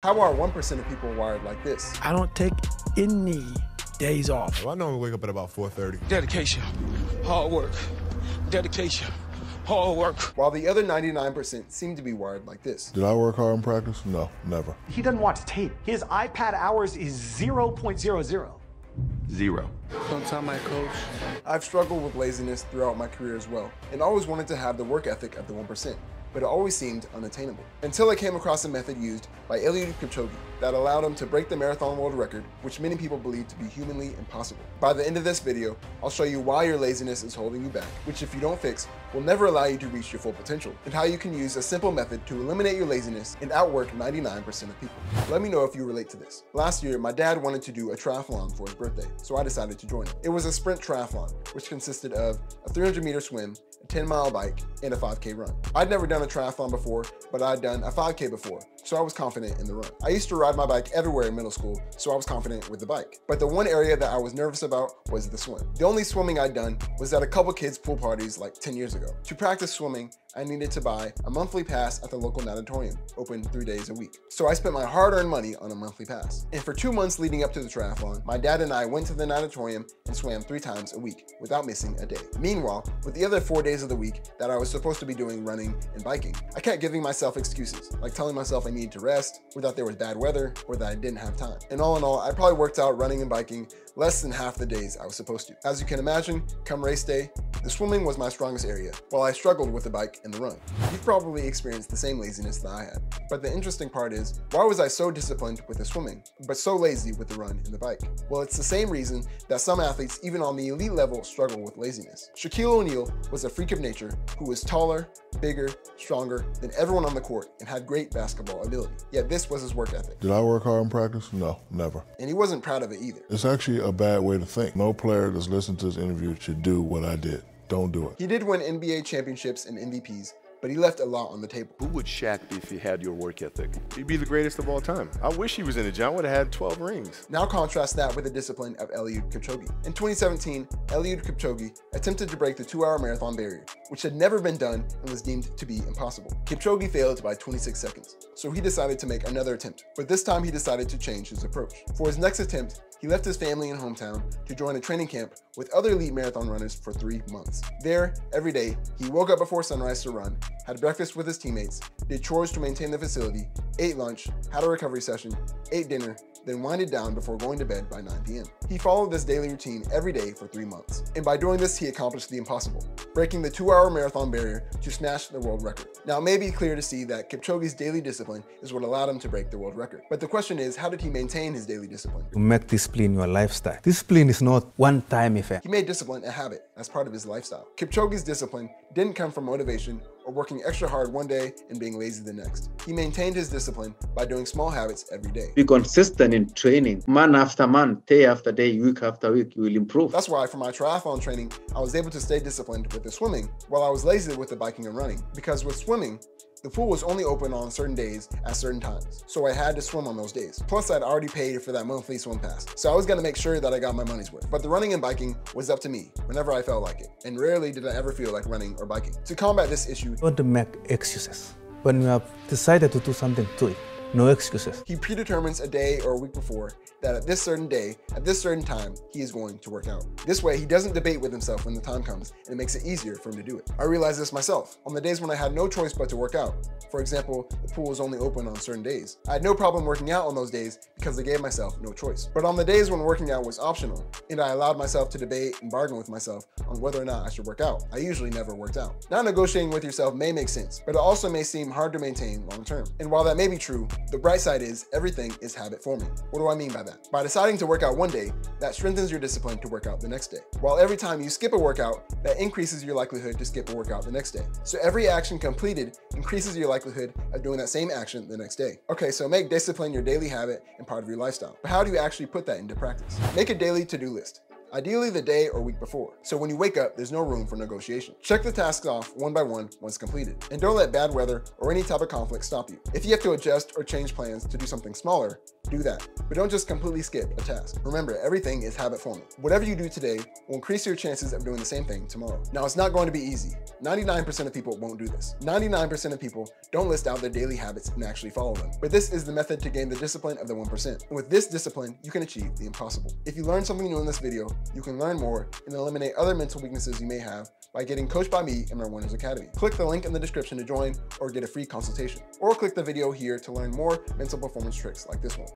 How are 1% of people wired like this? I don't take any days off. Well, I normally wake up at about 4:30. Dedication, hard work, dedication, hard work. While the other 99% seem to be wired like this. Did I work hard in practice? No, never. He doesn't watch tape. His iPad hours is 0.00. Zero. Don't tell my coach. I've struggled with laziness throughout my career as well, and always wanted to have the work ethic of the 1%, but it always seemed unattainable. Until I came across a method used by Eliud Kipchoge that allowed him to break the marathon world record, which many people believe to be humanly impossible. By the end of this video, I'll show you why your laziness is holding you back, which if you don't fix, will never allow you to reach your full potential, and how you can use a simple method to eliminate your laziness and outwork 99% of people. Let me know if you relate to this. Last year, my dad wanted to do a triathlon for his birthday, so I decided to join it. It was a sprint triathlon, which consisted of a 300-meter swim, a 10-mile bike, and a 5K run. I'd never done a triathlon before, but I'd done a 5K before, so I was confident in the run. I used to ride my bike everywhere in middle school, so I was confident with the bike. But the one area that I was nervous about was the swim. The only swimming I'd done was at a couple kids' pool parties like 10 years ago. To practice swimming, I needed to buy a monthly pass at the local natatorium, open 3 days a week. So I spent my hard-earned money on a monthly pass. And for 2 months leading up to the triathlon, my dad and I went to the natatorium and swam 3 times a week without missing a day. Meanwhile, with the other 4 days of the week that I was supposed to be doing running and biking, I kept giving myself excuses, like telling myself I needed to rest, or that there was bad weather, or that I didn't have time. And all in all, I probably worked out running and biking less than half the days I was supposed to. As you can imagine, come race day, the swimming was my strongest area, while I struggled with the bike and the run. You've probably experienced the same laziness that I had. But the interesting part is, why was I so disciplined with the swimming, but so lazy with the run and the bike? Well, it's the same reason that some athletes, even on the elite level, struggle with laziness. Shaquille O'Neal was a freak of nature who was taller, bigger, stronger than everyone on the court and had great basketball ability. Yet this was his work ethic. Did I work hard in practice? No, never. And he wasn't proud of it either. It's actually a bad way to think. No player that's listening to this interview should do what I did. Don't do it. He did win NBA championships and MVPs, but he left a lot on the table. Who would Shaq be if he had your work ethic? He'd be the greatest of all time. I wish he was in the gym. I would have had 12 rings. Now contrast that with the discipline of Eliud Kipchoge. In 2017, Eliud Kipchoge attempted to break the 2-hour marathon barrier, which had never been done and was deemed to be impossible. Kipchoge failed by 26 seconds, so he decided to make another attempt. But this time he decided to change his approach. For his next attempt, he left his family and hometown to join a training camp with other elite marathon runners for 3 months. There, every day, he woke up before sunrise to run, had breakfast with his teammates, did chores to maintain the facility, ate lunch, had a recovery session, ate dinner, then winded down before going to bed by 9 p.m. He followed this daily routine every day for 3 months. And by doing this, he accomplished the impossible, breaking the 2-hour marathon barrier to smash the world record. Now, it may be clear to see that Kipchoge's daily discipline is what allowed him to break the world record. But the question is, how did he maintain his daily discipline? To make discipline your lifestyle. Discipline is not one-time event. He made discipline a habit as part of his lifestyle. Kipchoge's discipline didn't come from motivation or working extra hard one day and being lazy the next. He maintained his discipline by doing small habits every day. Be consistent in training. Month after month, day after day, week after week, you will improve. That's why for my triathlon training, I was able to stay disciplined with the swimming while I was lazy with the biking and running. Because with swimming, the pool was only open on certain days at certain times, so I had to swim on those days. Plus, I'd already paid for that monthly swim pass, so I was gonna make sure that I got my money's worth. But the running and biking was up to me whenever I felt like it, and rarely did I ever feel like running or biking. To combat this issue, Don't make excuses. When you have decided to do something, do it. No excuses. He predetermines a day or a week before that at this certain day, at this certain time, he is going to work out. This way, he doesn't debate with himself when the time comes, and it makes it easier for him to do it. I realized this myself. On the days when I had no choice but to work out, for example, the pool was only open on certain days, I had no problem working out on those days because I gave myself no choice. But on the days when working out was optional, and I allowed myself to debate and bargain with myself on whether or not I should work out, I usually never worked out. Now, negotiating with yourself may make sense, but it also may seem hard to maintain long term. And while that may be true, the bright side is everything is habit forming. What do I mean by that? By deciding to work out one day, that strengthens your discipline to work out the next day. While every time you skip a workout, that increases your likelihood to skip a workout the next day. So every action completed increases your likelihood of doing that same action the next day. Okay, so make discipline your daily habit and part of your lifestyle. But how do you actually put that into practice? Make a daily to-do list. Ideally the day or week before, so when you wake up, there's no room for negotiation. Check the tasks off one by one once completed, and don't let bad weather or any type of conflict stop you. If you have to adjust or change plans to do something smaller, do that. But don't just completely skip a task. Remember, everything is habit forming. Whatever you do today will increase your chances of doing the same thing tomorrow. Now, it's not going to be easy. 99% of people won't do this. 99% of people don't list out their daily habits and actually follow them. But this is the method to gain the discipline of the 1%. And with this discipline, you can achieve the impossible. If you learned something new in this video, you can learn more and eliminate other mental weaknesses you may have by getting coached by me in our Winners Academy. Click the link in the description to join or get a free consultation. Or click the video here to learn more mental performance tricks like this one.